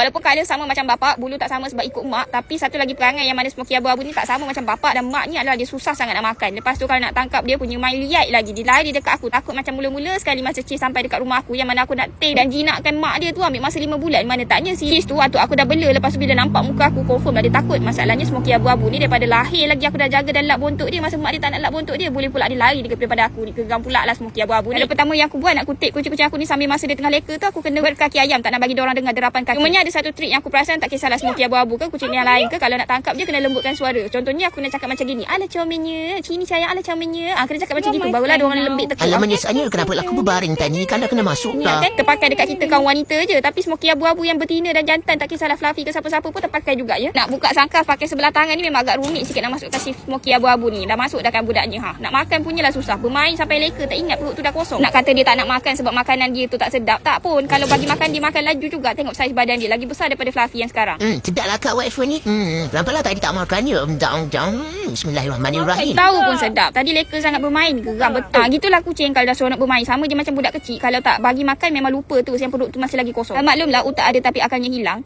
Walaupun colour sama macam bapak, bulu tak sama sebab ikut mak, tapi satu lagi perangai yang mana smoky abu-abu ni tak sama macam bapak dan mak ni adalah dia susah sangat nak makan. Lepas tu kalau nak tangkap dia punya main liat lagi, dia lari dekat aku. Takut macam mula-mula sekali masa Cheese sampai dekat rumah aku yang mana aku nak tame dan jinakkan mak dia tu ambil masa 5 bulan. Mana taknya si Cheese tu waktu aku dah bela, lepas tu bila nampak muka aku confirm lah dia takut. Masalahnya smoky abu-abu ni daripada lahir lagi aku dah jaga dan lap bontot dia. Masa mak dia tak nak lap bontot dia, boleh pula dia lari daripada aku ni. Geram pula lah smoky abu-abu ni. Kali pertama yang aku buat nak kutip kucing-kucing aku ni sambil masa dia tengah leka tu, aku kena berkaki ayam, tak nak bagi diorang dengar derapan kaki. Cumanya ada satu trik yang aku perasan, tak kisahlah smoky abu-abu ke kucing yang lain ke, kalau nak tangkap dia kena lembutkan suara. Contohnya aku nak cakap macam gini, ala comelnya, sini sayang, ala comelnya. Kena cakap macam gitu, barulah diorang lembik tekuk. Alah menyesatnya, kenapa aku berbaring tadi, kan dah kena masuk dah. Kan terpakai dekat kita kaum wanita je, tapi smoky abu-abu yang betina dan jantan, tak kisahlah fluffy ke siapa-siapa pun terpakai juga ya. Nak buka sangkaf pakai sebelah tangan ni memang agak rumit sikit nak masukkan si smoky abu-abu ni. Dah masuk dah kan budaknya. Nak makan punyalah susah. Bermain sampai leka, tak ingat perut tu dah kosong. Nak kata dia tak nak makan sebab makanan dia tu tak sedap, tak pun. Kalau bagi makan dia makan laju juga. Tengok saiz badan dia lagi besar daripada fluffy yang sekarang. Sedaplah kat waifu ni. Lampalah tadi tak makan je. Bismillahirrahmanirrahim. Tahu pun sedap. Tadi leka sangat bermain, geram betul. Gitulah kucing kalau dah seronok bermain. Sama je macam budak kecil. Kalau tak bagi makan memang lupa tu, yang perut tu masih lagi kosong. Maklumlah otak ada tapi akalnya hilang.